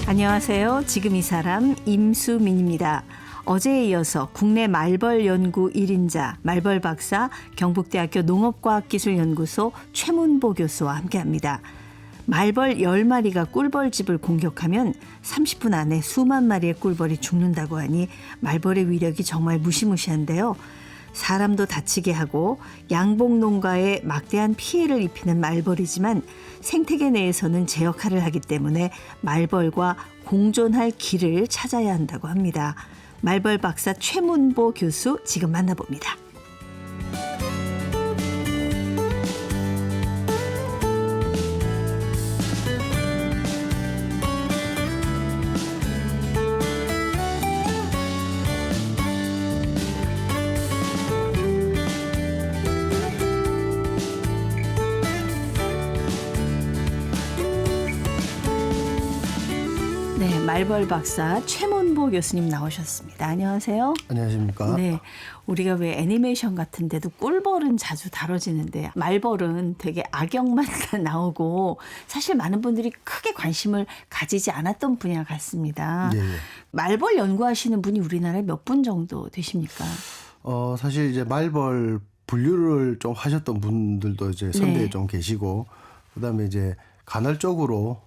안녕하세요. 지금 이 사람 임수민입니다. 어제에 이어서 국내 말벌 연구 1인자 말벌 박사 경북대학교 농업과학기술연구소 최문보 교수와 함께합니다. 말벌 10마리가 꿀벌집을 공격하면 30분 안에 수만 마리의 꿀벌이 죽는다고 하니 말벌의 위력이 정말 무시무시한데요. 사람도 다치게 하고 양봉농가에 막대한 피해를 입히는 말벌이지만 생태계 내에서는 제 역할을 하기 때문에 말벌과 공존할 길을 찾아야 한다고 합니다. 말벌 박사 최문보 교수 지금 만나봅니다. 네, 말벌 박사 최문보 교수님 나오셨습니다. 안녕하세요. 안녕하십니까. 네, 우리가 왜 애니메이션 같은 데도 꿀벌은 자주 다뤄지는데 말벌은 되게 악역만 나오고 사실 많은 분들이 크게 관심을 가지지 않았던 분야 같습니다. 예. 말벌 연구하시는 분이 우리나라에 몇 분 정도 되십니까? 사실 이제 말벌 분류를 좀 하셨던 분들도 이제 선대에 네. 좀 계시고, 그다음에 이제 간헐적으로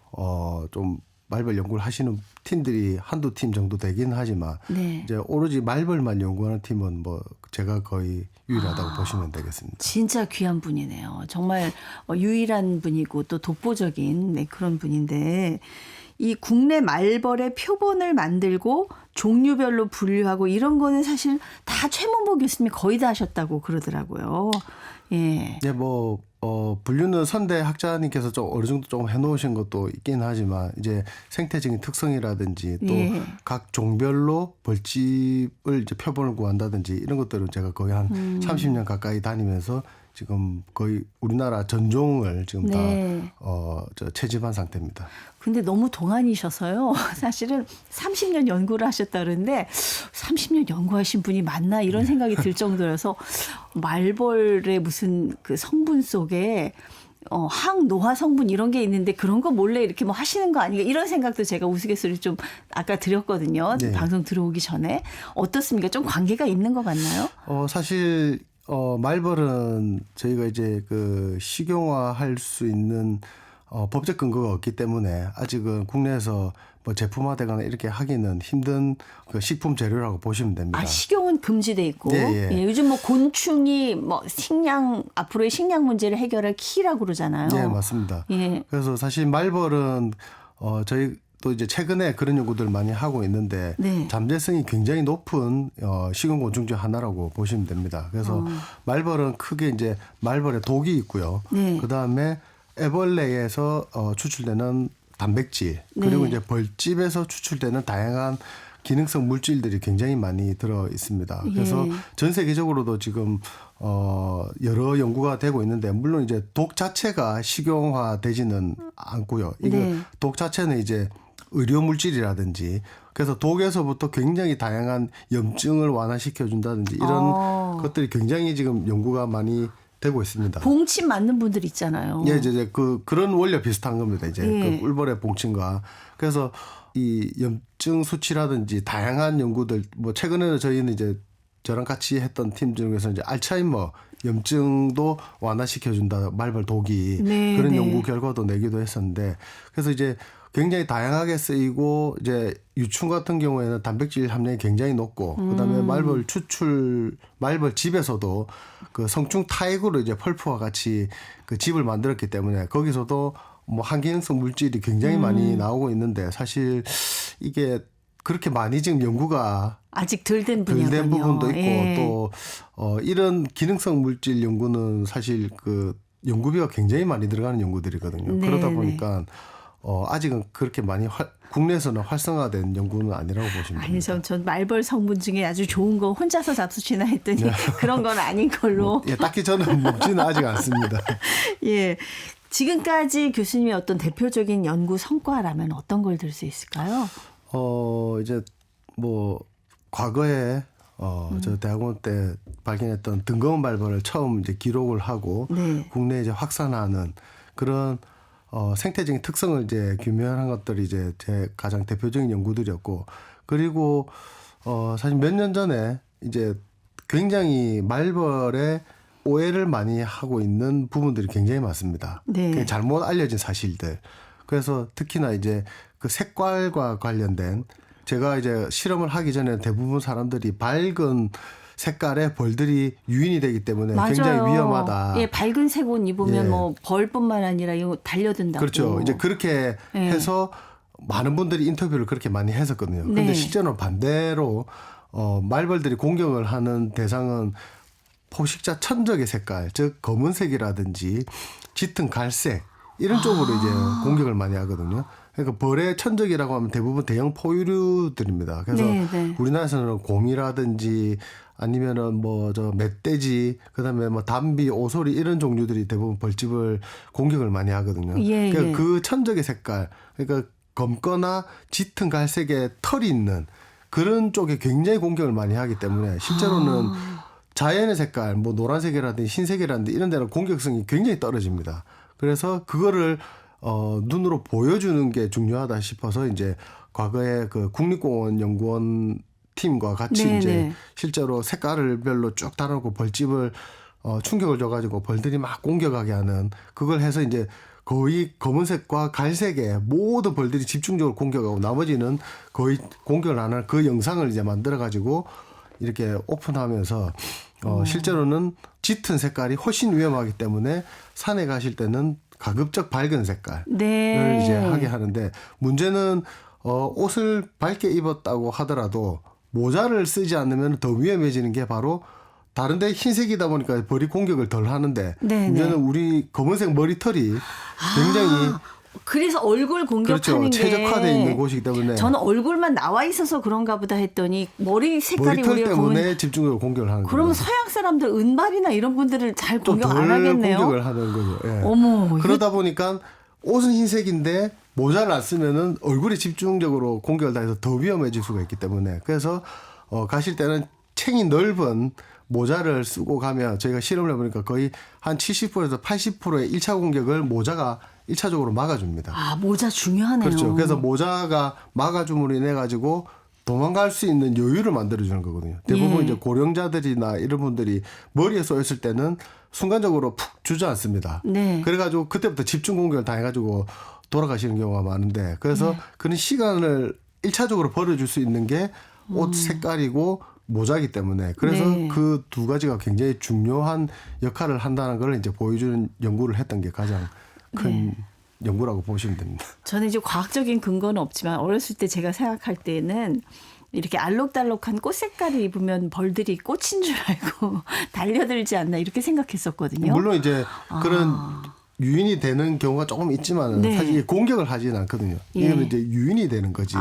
좀 말벌 연구를 하시는 팀들이 한두 팀 정도 되긴 하지만 네. 이제 오로지 말벌만 연구하는 팀은 뭐 제가 거의 유일하다고 보시면 되겠습니다. 진짜 귀한 분이네요. 정말 유일한 분이고 또 독보적인 그런 분인데 이 국내 말벌의 표본을 만들고 종류별로 분류하고 이런 거는 사실 다 최문보 교수님이 거의 다 하셨다고 그러더라고요. 예. 네, 분류는 선대 학자님께서 좀 어느 정도 좀 해놓으신 것도 있긴 하지만 이제 생태적인 특성이라든지 또 예. 각 종별로 벌집을 이제 표본을 구한다든지 이런 것들은 제가 거의 한 30년 가까이 다니면서 지금 거의 우리나라 전종을 지금 네. 다 채집한 상태입니다. 근데 너무 동안이셔서요. 사실은 30년 연구를 하셨다 그러는데 30년 연구하신 분이 맞나 이런 생각이 들 정도여서 말벌의 무슨 그 성분 속에 항노화 성분 이런 게 있는데 그런 거 몰래 이렇게 뭐 하시는 거 아닌가 이런 생각도 제가 우스갯소리 좀 아까 드렸거든요. 네. 방송 들어오기 전에. 어떻습니까? 좀 관계가 있는 것 같나요? 사실 말벌은 저희가 이제 그 식용화할 수 있는 법적 근거가 없기 때문에 아직은 국내에서 뭐 제품화되거나 이렇게 하기는 힘든 그 식품 재료라고 보시면 됩니다. 아, 식용은 금지돼 있고 예. 예, 요즘 뭐 곤충이 뭐 식량 앞으로의 식량 문제를 해결할 키라고 그러잖아요. 네, 맞습니다. 예. 그래서 사실 말벌은 저희 또 이제 최근에 그런 연구들 많이 하고 있는데 네. 잠재성이 굉장히 높은 식용곤충 중 하나라고 보시면 됩니다. 그래서 말벌은 크게 이제 말벌에 독이 있고요. 네. 그 다음에 애벌레에서 추출되는 단백질 그리고 네. 이제 벌집에서 추출되는 다양한 기능성 물질들이 굉장히 많이 들어 있습니다. 그래서 예. 전 세계적으로도 지금 여러 연구가 되고 있는데 물론 이제 독 자체가 식용화되지는 않고요. 이거 네. 독 자체는 이제 의료 물질이라든지 그래서 독에서부터 굉장히 다양한 염증을 완화시켜 준다든지 이런 것들이 굉장히 지금 연구가 많이 되고 있습니다. 봉침 맞는 분들 있잖아요. 예, 이제 그런 원리 비슷한 겁니다. 이제 예. 그 꿀벌의 봉침과 그래서 이 염증 수치라든지 다양한 연구들 뭐 최근에는 저희는 이제 저랑 같이 했던 팀 중에서 이제 알츠하이머 염증도 완화시켜 준다 말벌 독이 네, 그런 네. 연구 결과도 내기도 했었는데 그래서 이제 굉장히 다양하게 쓰이고 이제 유충 같은 경우에는 단백질 함량이 굉장히 높고 그다음에 말벌 집에서도 그 성충 타액으로 이제 펄프와 같이 그 집을 만들었기 때문에 거기서도 뭐 항기능성 물질이 굉장히 많이 나오고 있는데 사실 이게 그렇게 많이 지금 연구가 아직 덜 된 분야군요. 덜 된 부분도 있고 예. 또 이런 기능성 물질 연구는 사실 그 연구비가 굉장히 많이 들어가는 연구들이거든요. 네, 그러다 네. 보니까 아직은 그렇게 많이 국내에서는 활성화된 연구는 아니라고 보시면 아니, 됩니다. 전 말벌 성분 중에 아주 좋은 거 혼자서 잡수시나 했더니 그런 건 아닌 걸로. 예, 딱히 저는 먹지는 아직 않습니다. 예. 지금까지 교수님의 어떤 대표적인 연구 성과라면 어떤 걸 들 수 있을까요? 이제 뭐 과거에 저 대학원 때 발견했던 등검은 말벌을 처음 이제 기록을 하고 네. 국내에 이제 확산하는 그런 생태적인 특성을 이제 규명한 것들이 이제 제 가장 대표적인 연구들이었고, 그리고 사실 몇 년 전에 이제 굉장히 말벌에 오해를 많이 하고 있는 부분들이 굉장히 많습니다. 네. 잘못 알려진 사실들. 그래서 특히나 이제 그 색깔과 관련된, 제가 이제 실험을 하기 전에 대부분 사람들이 밝은 색깔의 벌들이 유인이 되기 때문에 맞아요. 굉장히 위험하다. 예, 밝은 색 옷 입으면 예. 뭐 벌뿐만 아니라 이거 달려든다고. 그렇죠. 이제 그렇게 예. 해서 많은 분들이 인터뷰를 그렇게 많이 했었거든요. 근데 네. 실제로는 반대로 말벌들이 공격을 하는 대상은 포식자 천적의 색깔, 즉 검은색이라든지 짙은 갈색 이런 쪽으로 이제 공격을 많이 하거든요. 그러니까 벌의 천적이라고 하면 대부분 대형 포유류들입니다. 그래서 네, 네. 우리나라에서는 곰이라든지 아니면은 뭐 저 멧돼지, 그다음에 뭐 담비, 오소리 이런 종류들이 대부분 벌집을 공격을 많이 하거든요. 예, 그러니까 예. 그 천적의 색깔, 그러니까 검거나 짙은 갈색의 털이 있는 그런 쪽에 굉장히 공격을 많이 하기 때문에 실제로는 자연의 색깔, 뭐 노란색이라든지 흰색이라든지 이런 데는 공격성이 굉장히 떨어집니다. 그래서 그거를 눈으로 보여주는 게 중요하다 싶어서 이제 과거에 그 국립공원 연구원 팀과 같이 네, 이제 네. 실제로 색깔을 별로 쭉 달아놓고 벌집을 충격을 줘가지고 벌들이 막 공격하게 하는, 그걸 해서 이제 거의 검은색과 갈색의 모든 벌들이 집중적으로 공격하고 나머지는 거의 공격을 안 하는 그 영상을 이제 만들어가지고 이렇게 오픈하면서 실제로는 짙은 색깔이 훨씬 위험하기 때문에 산에 가실 때는 가급적 밝은 색깔을 네. 이제 하게 하는데, 문제는 옷을 밝게 입었다고 하더라도 모자를 쓰지 않으면 더 위험해지는 게 바로, 다른데 흰색이다 보니까 벌이 공격을 덜 하는데 네, 문제는 네. 우리 검은색 머리털이 굉장히 그래서 얼굴 공격하는 그렇죠. 게 최적화되어 있는 곳이기 때문에 저는 얼굴만 나와 있어서 그런가 보다 했더니 머리 색깔이 머리털 우리가 때문에 집중적으로 공격을 하는 거예요. 그러면 서양 사람들 은발이나 이런 분들을 잘 공격 안 덜 하겠네요. 공격을 하는 거죠. 예. 어머, 그러다 보니까 옷은 흰색인데 모자를 안 쓰면은 얼굴에 집중적으로 공격을 당해서 더 위험해질 수가 있기 때문에, 그래서 가실 때는 챙이 넓은 모자를 쓰고 가면, 저희가 실험을 해보니까 거의 한 70%에서 80%의 1차 공격을 모자가 1차적으로 막아줍니다. 아, 모자 중요하네요. 그렇죠. 그래서 모자가 막아줌으로 인해 가지고 도망갈 수 있는 여유를 만들어주는 거거든요. 대부분 예. 이제 고령자들이나 이런 분들이 머리에 쏘였을 때는 순간적으로 푹 주저앉습니다. 네. 그래가지고 그때부터 집중 공격을 당해가지고 돌아가시는 경우가 많은데, 그래서 그런 시간을 1차적으로 벌어줄 수 있는 게 옷 색깔이고 모자이기 때문에, 그래서 네. 그 두 가지가 굉장히 중요한 역할을 한다는 걸 이제 보여주는 연구를 했던 게 가장 큰 연구라고 보시면 됩니다. 저는 이제 과학적인 근거는 없지만 어렸을 때 제가 생각할 때는 이렇게 알록달록한 꽃 색깔을 입으면 벌들이 꽃인 줄 알고 달려들지 않나 이렇게 생각했었거든요. 물론 이제 그런 유인이 되는 경우가 조금 있지만은 네. 사실 이게 공격을 하지는 않거든요. 예. 이거는 이제 유인이 되는 거지.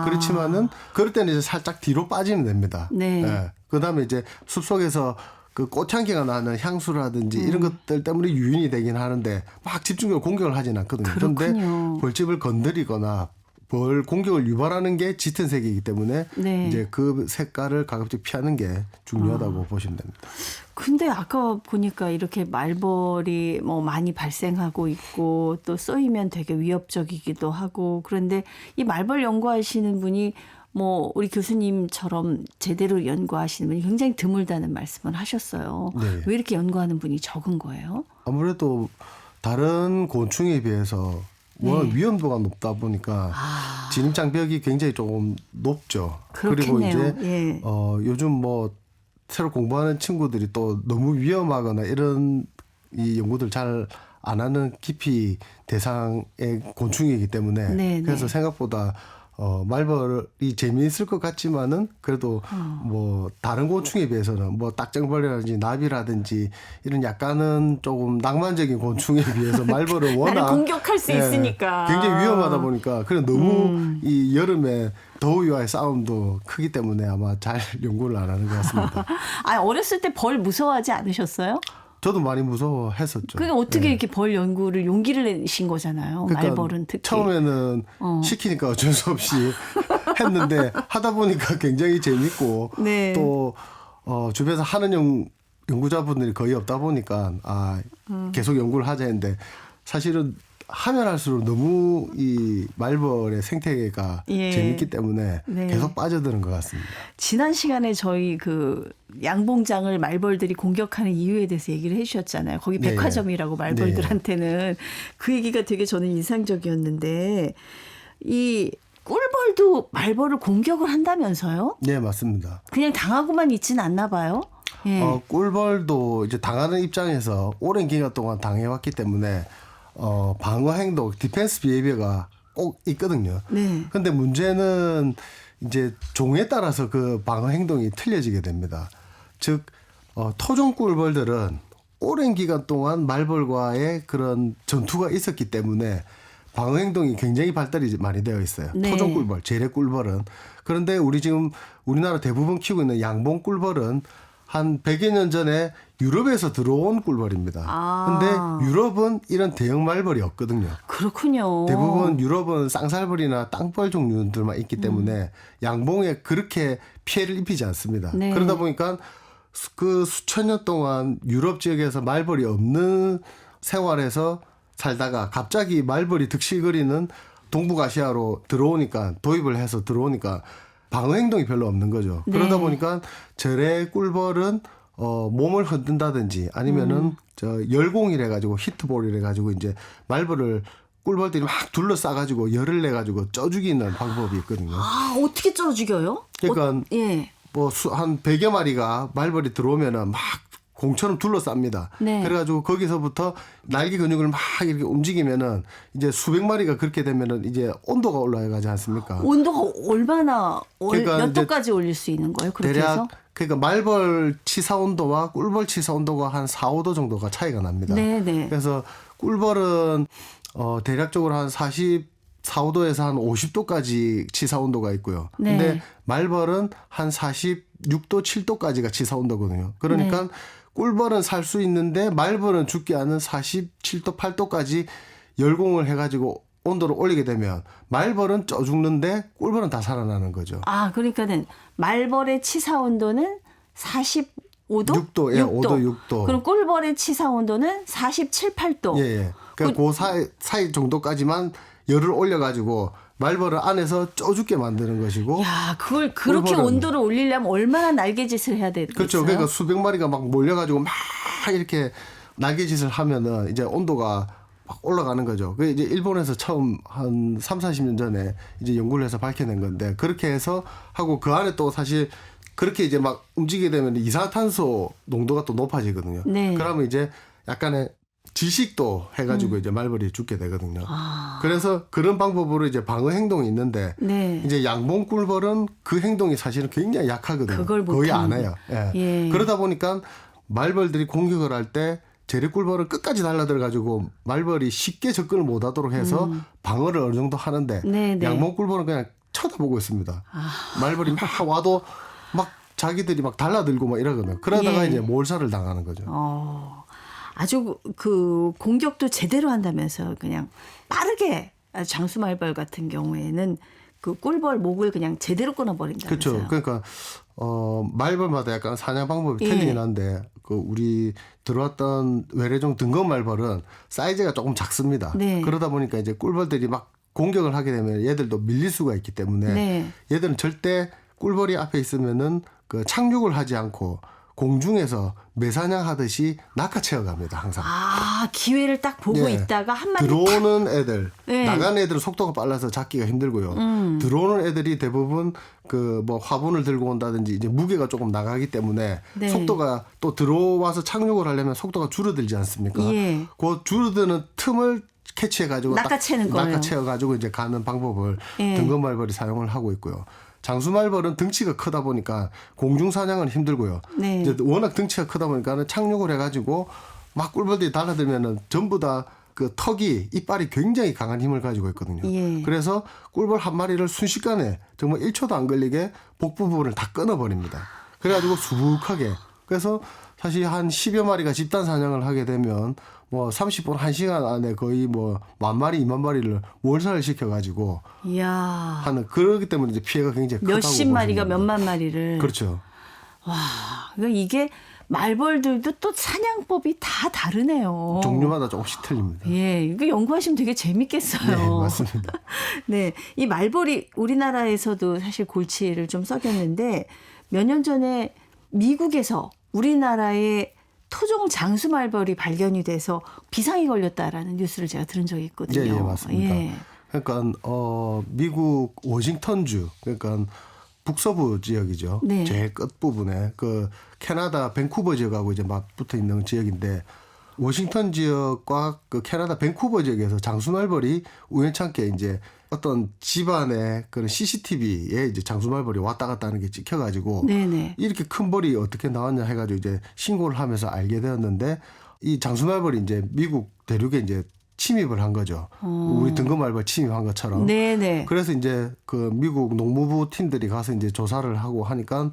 그렇지만은 그럴 때는 이제 살짝 뒤로 빠지면 됩니다. 네. 예. 그다음에 이제 숲속에서 그 꽃향기가 나는 향수라든지 이런 것들 때문에 유인이 되긴 하는데 막 집중적으로 공격을 하지는 않거든요. 그런데 그렇군요. 벌집을 건드리거나 벌 공격을 유발하는 게 짙은 색이기 때문에 네. 이제 그 색깔을 가급적 피하는 게 중요하다고 보시면 됩니다. 근데 아까 보니까 이렇게 말벌이 뭐 많이 발생하고 있고 또 쏘이면 되게 위협적이기도 하고, 그런데 이 말벌 연구하시는 분이 뭐 우리 교수님처럼 제대로 연구하시는 분이 굉장히 드물다는 말씀을 하셨어요. 네. 왜 이렇게 연구하는 분이 적은 거예요? 아무래도 다른 곤충에 비해서 워낙 위험도가 높다 보니까 진입장벽이 굉장히 조금 높죠. 그렇겠네요. 그리고 이제 예. 요즘 뭐 새로 공부하는 친구들이 또 너무 위험하거나 이런 이 연구들 잘 안 하는 깊이 대상의 곤충이기 때문에 네, 그래서 네. 생각보다 말벌이 재미있을 것 같지만은 그래도 뭐 다른 곤충에 비해서는 뭐 딱정벌이라든지 나비라든지 이런 약간은 조금 낭만적인 곤충에 비해서 말벌은 워낙 나를 공격할 수 있으니까. 굉장히 위험하다 보니까 그래 너무 이 여름에 더위와의 싸움도 크기 때문에 아마 잘 연구를 안 하는 것 같습니다. 아, 어렸을 때 벌 무서워하지 않으셨어요? 저도 많이 무서워했었죠. 그게 어떻게 예. 이렇게 벌 연구를 용기를 내신 거잖아요. 그러니까 말벌은 특히. 처음에는 시키니까 어쩔 수 없이 했는데 하다 보니까 굉장히 재밌고 네. 또 주변에서 하는 연구자분들이 거의 없다 보니까 계속 연구를 하자 했는데 사실은 하면 할수록 너무 이 말벌의 생태계가 예. 재밌기 때문에 네. 계속 빠져드는 것 같습니다. 지난 시간에 저희 그 양봉장을 말벌들이 공격하는 이유에 대해서 얘기를 해주셨잖아요. 거기 네. 백화점이라고 말벌들한테는 그 얘기가 되게 저는 인상적이었는데 이 꿀벌도 말벌을 공격을 한다면서요? 네, 맞습니다. 그냥 당하고만 있지는 않나 봐요. 예. 꿀벌도 이제 당하는 입장에서 오랜 기간 동안 당해왔기 때문에 방어 행동, 디펜스 비헤이비어가 꼭 있거든요. 네. 근데 문제는 이제 종에 따라서 그 방어 행동이 틀려지게 됩니다. 즉 토종 꿀벌들은 오랜 기간 동안 말벌과의 그런 전투가 있었기 때문에 방어 행동이 굉장히 발달이 많이 되어 있어요. 네. 토종 꿀벌, 재래 꿀벌은. 그런데 우리나라 대부분 키우고 있는 양봉 꿀벌은 한 100여 년 전에 유럽에서 들어온 꿀벌입니다. 근데 유럽은 이런 대형 말벌이 없거든요. 그렇군요. 대부분 유럽은 쌍살벌이나 땅벌 종류들만 있기 때문에 양봉에 그렇게 피해를 입히지 않습니다. 네. 그러다 보니까 그 수천 년 동안 유럽 지역에서 말벌이 없는 생활에서 살다가 갑자기 말벌이 득실거리는 동북아시아로 도입을 해서 들어오니까 방어 행동이 별로 없는 거죠. 네. 그러다 보니까 절의 꿀벌은 몸을 흔든다든지 아니면은 열공이래 가지고 히트볼이래 가지고 이제 말벌을 꿀벌들이 막 둘러싸 가지고 열을 내 가지고 쪄 죽이는 방법이 있거든요. 아, 어떻게 쪄 죽여요? 그러니까 예. 뭐 한 100여 마리가 말벌이 들어오면은 막 공처럼 둘러쌉니다. 네. 그래가지고 거기서부터 날개 근육을 막 이렇게 움직이면은 이제 수백 마리가 그렇게 되면은 이제 온도가 올라가지 않습니까? 온도가 얼마나 그러니까 몇 이제 도까지 올릴 수 있는 거예요? 그렇게 해서? 대략 그러니까 말벌 치사 온도와 꿀벌 치사 온도가 한 4, 5도 정도가 차이가 납니다. 네네. 그래서 그래서 꿀벌은 대략적으로 한 44, 5도에서 한 50도까지 치사 온도가 있고요. 네. 근데 말벌은 한 46도, 7도까지가 치사 온도거든요. 그러니까 네. 꿀벌은 살 수 있는데 말벌은 죽게 하는 47도, 8도까지 열공을 해가지고 온도를 올리게 되면 말벌은 쪄 죽는데 꿀벌은 다 살아나는 거죠. 아, 그러니까는 말벌의 치사 온도는 45도? 6도, 예, 5도, 6도. 그럼 꿀벌의 치사 온도는 47, 8도. 예, 예. 그러니까 그 사이 정도까지만 열을 올려가지고 말벌을 안에서 쪄 죽게 만드는 것이고. 야, 그걸 그렇게 꿀벌은 온도를 올리려면 얼마나 날개짓을 해야 되겠어요? 그렇죠. 그러니까 수백 마리가 막 몰려가지고 막 이렇게 날개짓을 하면은 이제 온도가 막 올라가는 거죠. 그 이제 일본에서 처음 한 3, 40년 전에 이제 연구를 해서 밝혀낸 건데 그렇게 해서 하고 그 안에 또 사실 그렇게 이제 막 움직이게 되면 이산화탄소 농도가 또 높아지거든요. 네. 그러면 이제 약간의 지식도 해가지고 이제 말벌이 죽게 되거든요. 그래서 그런 방법으로 이제 방어 행동이 있는데 네. 이제 양봉 꿀벌은 그 행동이 사실은 굉장히 약하거든요. 그걸 거의 안 못하는 해요. 예. 예. 그러다 보니까 말벌들이 공격을 할 때 재래 꿀벌은 끝까지 달라들어 가지고 말벌이 쉽게 접근을 못하도록 해서 방어를 어느 정도 하는데 네네. 양봉 꿀벌은 그냥 쳐다보고 있습니다. 말벌이 막 와도 막 자기들이 막 달라들고 막 이러거든요. 그러다가 예. 이제 몰살을 당하는 거죠. 아주 그 공격도 제대로 한다면서 그냥 빠르게 장수말벌 같은 경우에는 그 꿀벌 목을 그냥 제대로 끊어버린다면서요. 그렇죠. 그러니까 말벌마다 약간 사냥 방법이 예. 틀리긴 한데 그 우리 들어왔던 외래종 등검 말벌은 사이즈가 조금 작습니다. 네. 그러다 보니까 이제 꿀벌들이 막 공격을 하게 되면 얘들도 밀릴 수가 있기 때문에 네. 얘들은 절대 꿀벌이 앞에 있으면은 그 착륙을 하지 않고 공중에서 매사냥하듯이 낚아채어 갑니다. 항상. 아, 기회를 딱 보고 예. 있다가 한 마리 들어오는 애들, 네. 나가는 애들은 속도가 빨라서 잡기가 힘들고요. 들어오는 애들이 대부분 그 뭐 화분을 들고 온다든지 이제 무게가 조금 나가기 때문에 네. 속도가 또 들어와서 착륙을 하려면 속도가 줄어들지 않습니까? 예. 그 줄어드는 틈을 캐치해 가지고 낚아채는 거예요. 낚아채어 가지고 이제 가는 방법을 예. 등검말벌이 사용을 하고 있고요. 장수말벌은 등치가 크다 보니까 공중 사냥은 힘들고요. 네. 이제 워낙 등치가 크다 보니까는 착륙을 해가지고 막 꿀벌들이 달라들면은 전부 다 그 턱이 이빨이 굉장히 강한 힘을 가지고 있거든요. 예. 그래서 꿀벌 한 마리를 순식간에 정말 1초도 안 걸리게 복 부분을 다 끊어버립니다. 그래가지고 수북하게. 그래서 사실 한 10여 마리가 집단 사냥을 하게 되면 뭐 30분, 1시간 안에 거의 뭐 10,000마리, 20,000마리를 몰살을 시켜가지고 이야. 하는 그렇기 때문에 이제 피해가 굉장히 크다고 몇십 마리가 보시면 됩니다. 몇만 마리를. 그렇죠. 와, 그러니까 이게 말벌들도 또 사냥법이 다 다르네요. 종류마다 조금씩 틀립니다. 예, 이거 연구하시면 되게 재밌겠어요. 네, 맞습니다. 네, 이 말벌이 우리나라에서도 사실 골치를 좀 썩였는데 몇 년 전에 미국에서 우리나라에 토종 장수 말벌이 발견이 돼서 비상이 걸렸다라는 뉴스를 제가 들은 적이 있거든요. 예, 맞습니다. 예. 그러니까 미국 워싱턴주 그러니까 북서부 지역이죠. 네. 제일 끝 부분에 그 캐나다 밴쿠버 지역하고 이제 맞붙어 있는 지역인데 워싱턴 지역과 그 캐나다 밴쿠버 지역에서 장수말벌이 우연찮게 이제 어떤 집안의 그런 CCTV에 이제 장수말벌이 왔다 갔다 하는 게 찍혀가지고 네네. 이렇게 큰 벌이 어떻게 나왔냐 해가지고 이제 신고를 하면서 알게 되었는데 이 장수말벌이 이제 미국 대륙에 이제 침입을 한 거죠. 우리 등급말벌 침입한 것처럼. 네네. 그래서 이제 그 미국 농무부 팀들이 가서 이제 조사를 하고 하니까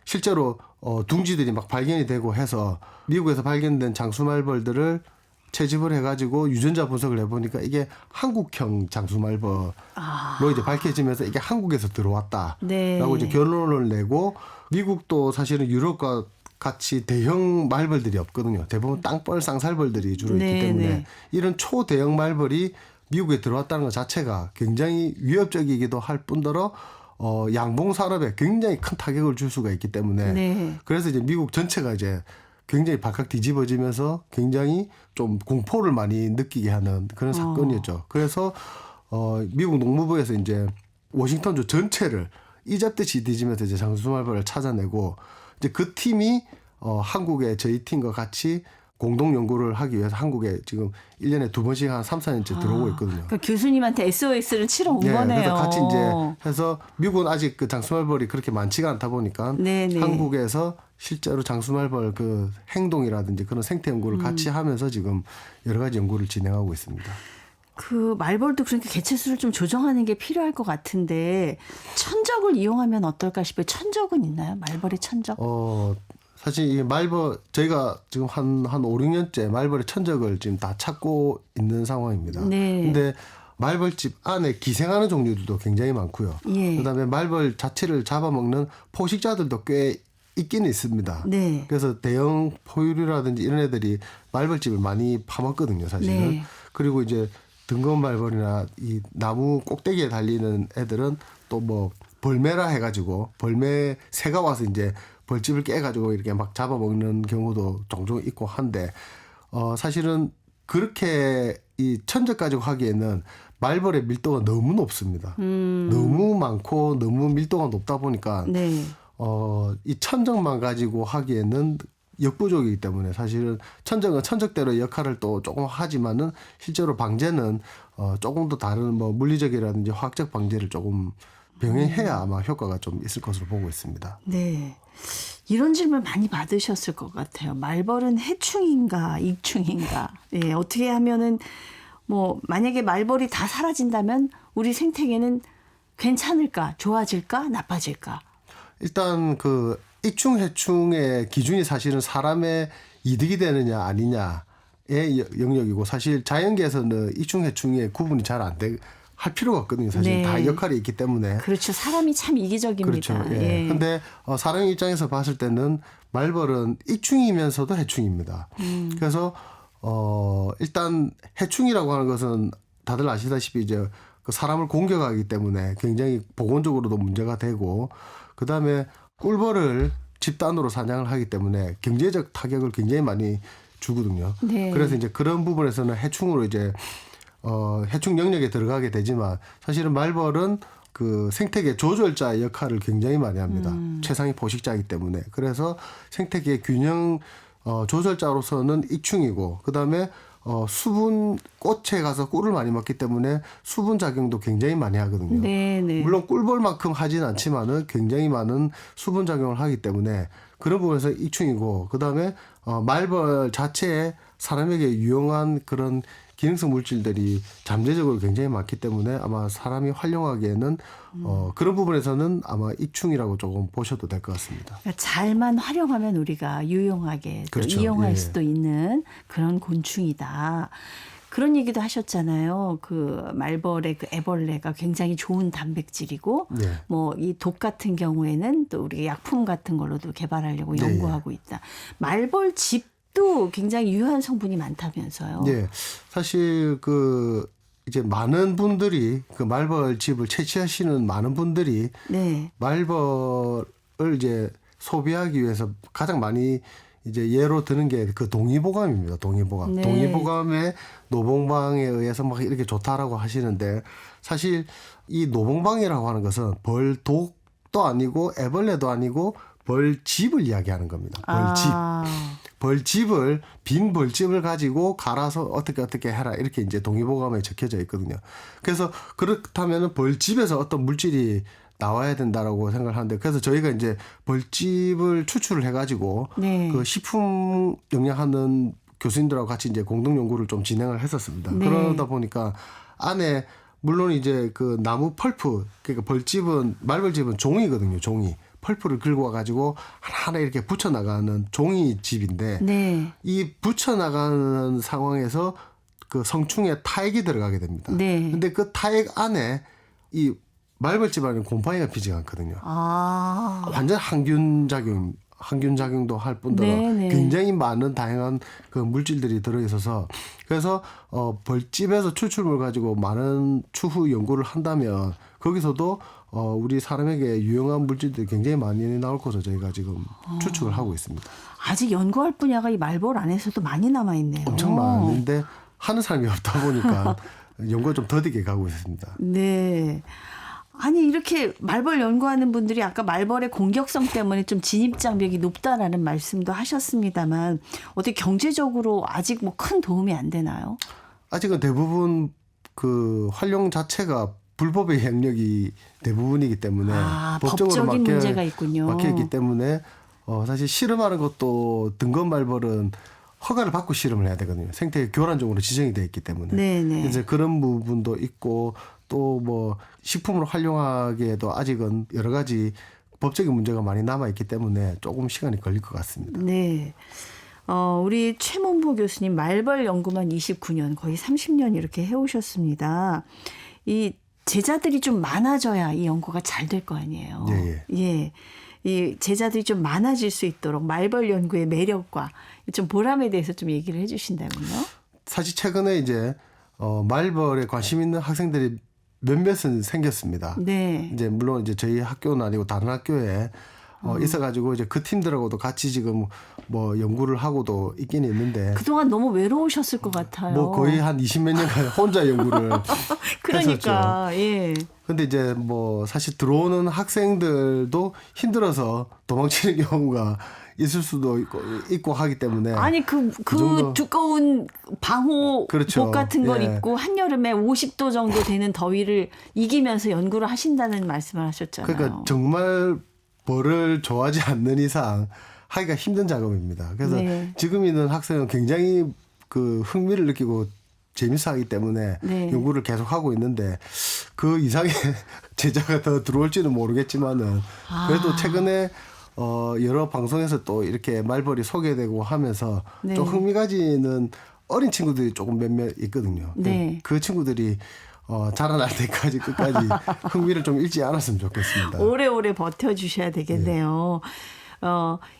실제로 둥지들이 막 발견이 되고 해서 미국에서 발견된 장수말벌들을 채집을 해가지고 유전자 분석을 해보니까 이게 한국형 장수말벌로 이제 밝혀지면서 이게 한국에서 들어왔다라고 네. 이제 결론을 내고 미국도 사실은 유럽과 같이 대형 말벌들이 없거든요. 대부분 땅벌, 쌍살벌들이 주로 있기 네, 때문에 네. 이런 초대형 말벌이 미국에 들어왔다는 것 자체가 굉장히 위협적이기도 할 뿐더러 양봉 산업에 굉장히 큰 타격을 줄 수가 있기 때문에 네. 그래서 이제 미국 전체가 이제 굉장히 발칵 뒤집어지면서 굉장히 좀 공포를 많이 느끼게 하는 그런 사건이었죠. 그래서 미국 농무부에서 이제 워싱턴주 전체를 이잡듯이 뒤지면서 이제 장수말벌을 찾아내고 이제 그 팀이 한국의 저희 팀과 같이 공동 연구를 하기 위해서 한국에 지금 1년에 2번씩 한 3, 4년째 들어오고 있거든요. 그러니까 교수님한테 SOS를 치러 온 거네요. 그래서 같이 이제 해서 미국은 아직 그 장수말벌이 그렇게 많지가 않다 보니까 네네. 한국에서 실제로 장수말벌 그 행동이라든지 그런 생태 연구를 같이 하면서 지금 여러 가지 연구를 진행하고 있습니다. 그 말벌도 그러니까 개체수를 좀 조정하는 게 필요할 것 같은데 천적을 이용하면 어떨까 싶어요. 천적은 있나요? 말벌의 천적? 사실 이 말벌 저희가 지금 한 5, 6년째 말벌의 천적을 지금 다 찾고 있는 상황입니다. 네. 근데 말벌집 안에 기생하는 종류들도 굉장히 많고요. 예. 그다음에 말벌 자체를 잡아먹는 포식자들도 꽤 있기는 있습니다. 네. 그래서 대형 포유류라든지 이런 애들이 말벌집을 많이 파먹거든요, 사실은. 네. 그리고 이제 등검 말벌이나 이 나무 꼭대기에 달리는 애들은 또 뭐 벌매라 해가지고 벌매 새가 와서 이제 벌집을 깨가지고 이렇게 막 잡아먹는 경우도 종종 있고 한데 사실은 그렇게 이 천적 가지고 하기에는 말벌의 밀도가 너무 높습니다. 너무 많고 너무 밀도가 높다 보니까 네. 이 천적만 가지고 하기에는 역부족이기 때문에 사실은 천적은 천적대로 역할을 또 조금 하지만은 실제로 방제는 조금 더 다른 뭐 물리적이라든지 화학적 방제를 조금 병행해야 아마 효과가 좀 있을 것으로 보고 있습니다. 네. 이런 질문 많이 받으셨을 것 같아요. 말벌은 해충인가 익충인가? 예, 어떻게 하면은 뭐 만약에 말벌이 다 사라진다면 우리 생태계는 괜찮을까? 좋아질까? 나빠질까? 일단 그 익충 해충의 기준이 사실은 사람의 이득이 되느냐 아니냐의 영역이고 사실 자연계에서는 익충 해충의 구분이 잘 안 돼. 할 필요가 없거든요. 사실 네. 다 역할이 있기 때문에. 그렇죠. 사람이 참 이기적입니다. 그렇죠. 예. 근데 사람 입장에서 봤을 때는 말벌은 익충이면서도 해충입니다. 그래서 일단 해충이라고 하는 것은 다들 아시다시피 이제 그 사람을 공격하기 때문에 굉장히 보건적으로도 문제가 되고 그다음에 꿀벌을 집단으로 사냥을 하기 때문에 경제적 타격을 굉장히 많이 주거든요. 네. 그래서 이제 그런 부분에서는 해충으로 이제 해충 영역에 들어가게 되지만 사실은 말벌은 그 생태계 조절자 역할을 굉장히 많이 합니다. 최상위 포식자이기 때문에. 그래서 생태계 균형 조절자로서는 익충이고 그다음에 수분 꽃에 가서 꿀을 많이 먹기 때문에 수분 작용도 굉장히 많이 하거든요. 네네. 물론 꿀벌만큼 하진 않지만은 굉장히 많은 수분 작용을 하기 때문에 그런 부분에서 익충이고 그다음에 말벌 자체에 사람에게 유용한 그런 기능성 물질들이 잠재적으로 굉장히 많기 때문에 아마 사람이 활용하기에는 그런 부분에서는 아마 익충이라고 조금 보셔도 될 것 같습니다. 그러니까 잘만 활용하면 우리가 유용하게 또 그렇죠. 이용할 예. 수도 있는 그런 곤충이다. 그런 얘기도 하셨잖아요. 그 말벌의 그 애벌레가 굉장히 좋은 단백질이고 네. 뭐 이 독 같은 경우에는 또 우리 약품 같은 걸로도 개발하려고 네, 연구하고 있다. 말벌즙도 굉장히 유효한 성분이 많다면서요. 네. 사실 그 이제 많은 분들이 그 말벌즙을 채취하시는 많은 분들이 네. 말벌을 이제 소비하기 위해서 가장 많이 이제 예로 드는 게 그 동의보감입니다. 동의보감. 네. 동의보감의 노봉방에 의해서 막 이렇게 좋다라고 하시는데 사실 이 노봉방이라고 하는 것은 벌독도 아니고 애벌레도 아니고 벌집을 이야기하는 겁니다. 벌집. 아. 벌집을 빈 벌집을 가지고 갈아서 어떻게 해라 이렇게 이제 동의보감에 적혀져 있거든요. 그래서 그렇다면은 벌집에서 어떤 물질이 나와야 된다라고 생각을 하는데 그래서 저희가 이제 벌집을 추출을 해가지고 네. 그 식품 영양하는 교수님들하고 같이 이제 공동 연구를 좀 진행을 했었습니다. 네. 그러다 보니까 안에 물론 이제 그 나무 펄프 그러니까 벌집은 말벌집은 종이거든요. 종이. 펄프를 긁어 가지고 하나하나 이렇게 붙여 나가는 종이집인데 네. 이 붙여 나가는 상황에서 그 성충에 타액이 들어가게 됩니다. 네. 근데 그 타액 안에 이 말벌집 안에 곰팡이가 피지 않거든요. 아. 완전 항균 작용도 할 뿐더러 네네. 굉장히 많은 다양한 그 물질들이 들어 있어서 그래서 벌집에서 추출물 가지고 많은 추후 연구를 한다면 거기서도 우리 사람에게 유용한 물질들이 굉장히 많이 나올 것으로 저희가 지금 추측을 하고 있습니다. 아직 연구할 분야가 이 말벌 안에서도 많이 남아 있네요. 엄청 많은데 하는 사람이 없다 보니까 연구가 좀 더디게 가고 있습니다. 네. 아니 이렇게 말벌 연구하는 분들이 아까 말벌의 공격성 때문에 좀 진입 장벽이 높다라는 말씀도 하셨습니다만 어떻게 경제적으로 아직 뭐 큰 도움이 안 되나요? 아직은 대부분 그 활용 자체가 불법의 영역이 대부분이기 때문에 법적인 문제가 있군요. 막혀 있기 때문에 사실 실험하는 것도 등검 말벌은 허가를 받고 실험을 해야 되거든요. 생태 교란종으로 지정이 되어 있기 때문에. 네네. 이제 그런 부분도 있고 또 뭐 식품으로 활용하기에도 아직은 여러 가지 법적인 문제가 많이 남아 있기 때문에 조금 시간이 걸릴 것 같습니다. 네. 우리 최문보 교수님 말벌 연구만 29년 거의 30년 이렇게 해오셨습니다. 이 제자들이 좀 많아져야 이 연구가 잘 될 거 아니에요. 예. 예. 이 제자들이 좀 많아질 수 있도록 말벌 연구의 매력과 좀 보람에 대해서 좀 얘기를 해 주신다면요. 사실 최근에 이제 말벌에 관심 있는 학생들이 몇몇은 생겼습니다. 네. 이제 물론 이제 저희 학교는 아니고 다른 학교에 있어가지고 이제 그 팀들하고도 같이 지금 뭐 연구를 하고도 있긴 있는데 그동안 너무 외로우셨을 것 같아요. 뭐 거의 한 20몇 년간 혼자 연구를 그러니까 했었죠. 예. 근데 이제 뭐 사실 들어오는 학생들도 힘들어서 도망치는 경우가 있을 수도 있고 하기 때문에 아니 그 정도. 두꺼운 방호복 그렇죠. 같은 걸 예. 입고 한여름에 50도 정도 되는 더위를 이기면서 연구를 하신다는 말씀을 하셨잖아요. 그러니까 정말 벌을 좋아하지 않는 이상 하기가 힘든 작업입니다. 그래서 네. 지금 있는 학생은 굉장히 그 흥미를 느끼고 재밌어 하기 때문에 네. 연구를 계속 하고 있는데 그 이상의 제자가 더 들어올지는 모르겠지만은 그래도 최근에 여러 방송에서 또 이렇게 말벌이 소개되고 하면서 네. 좀 흥미 가지는 어린 친구들이 조금 몇몇 있거든요. 네. 그 친구들이 자라날 때까지 끝까지 흥미를 좀 잃지 않았으면 좋겠습니다. 오래오래 버텨주셔야 되겠네요.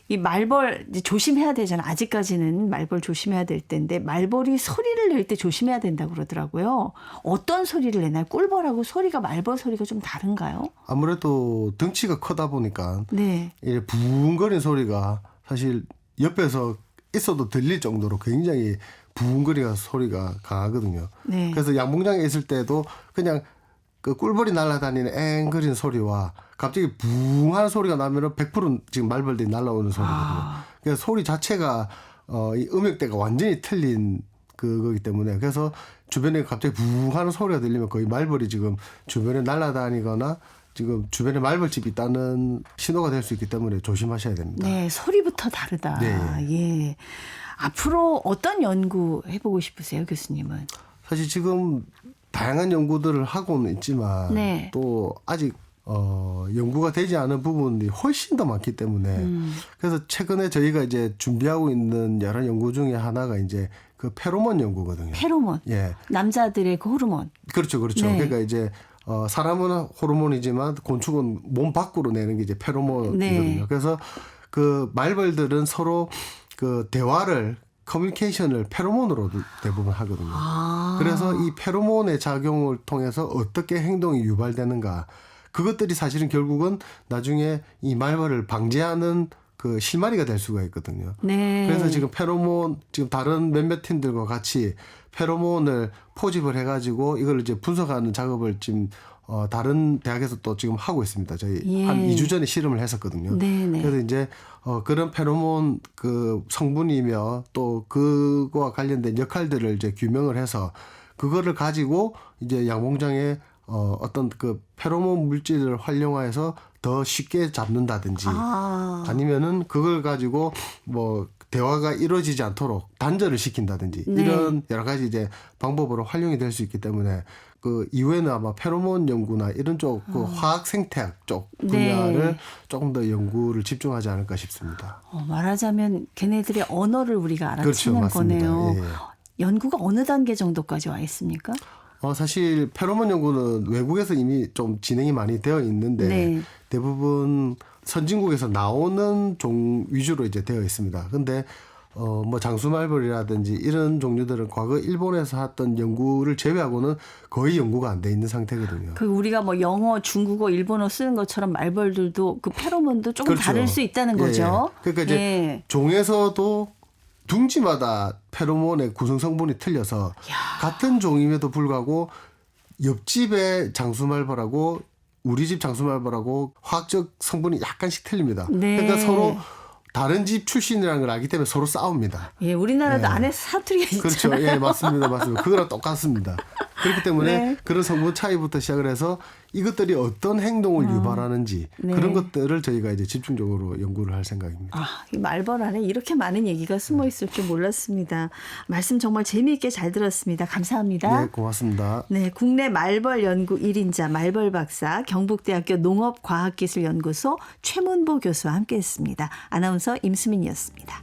이 말벌 이제 조심해야 되잖아요. 아직까지는 말벌 조심해야 될 텐데 말벌이 소리를 낼 때 조심해야 된다고 그러더라고요. 어떤 소리를 내나요? 꿀벌하고 소리가 말벌 소리가 좀 다른가요? 아무래도 덩치가 크다 보니까 네. 이 부웅거리는 소리가 사실 옆에서 있어도 들릴 정도로 굉장히 부웅거리가 소리가 강하거든요. 네. 그래서 양봉장에 있을 때도 그냥 그 꿀벌이 날아다니는 앵거리는 소리와 갑자기 부웅하는 소리가 나면은 100% 지금 말벌들이 날아오는 소리거든요. 그래서 소리 자체가 이 음역대가 완전히 틀린 그거기 때문에 그래서 주변에 갑자기 부웅하는 소리가 들리면 거의 말벌이 지금 주변에 날아다니거나 지금 주변에 말벌집이 있다는 신호가 될 수 있기 때문에 조심하셔야 됩니다. 네, 소리부터 다르다. 네. 예. 앞으로 어떤 연구 해보고 싶으세요, 교수님은? 사실 지금 다양한 연구들을 하고는 있지만 네. 또 아직 연구가 되지 않은 부분이 훨씬 더 많기 때문에 그래서 최근에 저희가 이제 준비하고 있는 여러 연구 중에 하나가 이제 그 그 페로몬 연구거든요. 페로몬. 예. 남자들의 그 호르몬. 그렇죠, 그렇죠. 네. 그러니까 이제 사람은 호르몬이지만 곤충은 몸 밖으로 내는 게 이제 페로몬이거든요. 네. 그래서 그 말벌들은 서로 그 대화를 커뮤니케이션을 페로몬으로 대부분 하거든요. 아. 그래서 이 페로몬의 작용을 통해서 어떻게 행동이 유발되는가 그것들이 사실은 결국은 나중에 이 말벌을 방지하는 그 실마리가 될 수가 있거든요. 네. 그래서 지금 페로몬 지금 다른 몇몇 팀들과 같이 페로몬을 포집을 해가지고 이걸 이제 분석하는 작업을 지금 다른 대학에서 또 지금 하고 있습니다. 저희 예. 한 2주 전에 실험을 했었거든요. 네네. 그래서 이제 그런 페로몬 그 성분이며 또 그거와 관련된 역할들을 이제 규명을 해서 그거를 가지고 이제 양봉장에 어떤 그 페로몬 물질을 활용해서 더 쉽게 잡는다든지 아니면은 그걸 가지고 뭐 대화가 이루어지지 않도록 단절을 시킨다든지 네. 이런 여러 가지 이제 방법으로 활용이 될 수 있기 때문에 그 이후에는 아마 페로몬 연구나 이런 쪽 그 화학 생태학 쪽 분야를 네. 조금 더 연구를 집중하지 않을까 싶습니다. 말하자면 걔네들의 언어를 우리가 알아채는 그렇죠, 맞습니다. 거네요. 예. 연구가 어느 단계 정도까지 와 있습니까? 사실 페로몬 연구는 외국에서 이미 좀 진행이 많이 되어 있는데 네. 대부분 선진국에서 나오는 종 위주로 이제 되어 있습니다. 근데 뭐 장수말벌이라든지 이런 종류들은 과거 일본에서 했던 연구를 제외하고는 거의 연구가 안 돼 있는 상태거든요. 그 우리가 뭐 영어, 중국어, 일본어 쓰는 것처럼 말벌들도 그 페로몬도 조금 그렇죠. 다를 수 있다는 거죠. 예. 그러니까 이제 예. 종에서도 둥지마다 페로몬의 구성 성분이 틀려서 같은 종임에도 불구하고 옆집의 장수말벌하고 우리 집 장수말벌하고 화학적 성분이 약간씩 틀립니다. 네. 그러니까 서로 다른 집 출신이라는 걸 알기 때문에 서로 싸웁니다. 예, 우리나라도 예. 안에서 사투리가 있잖아요. 그렇죠. 예, 맞습니다. 맞습니다. 그거랑 똑같습니다. 그렇기 때문에 네. 그런 성분 차이부터 시작을 해서 이것들이 어떤 행동을 유발하는지 네. 그런 것들을 저희가 이제 집중적으로 연구를 할 생각입니다. 이 말벌 안에 이렇게 많은 얘기가 숨어 있을 줄 몰랐습니다. 말씀 정말 재미있게 잘 들었습니다. 감사합니다. 네, 고맙습니다. 네, 국내 말벌 연구 1인자 말벌 박사 경북대학교 농업과학기술연구소 최문보 교수와 함께했습니다. 아나운서 임수민이었습니다.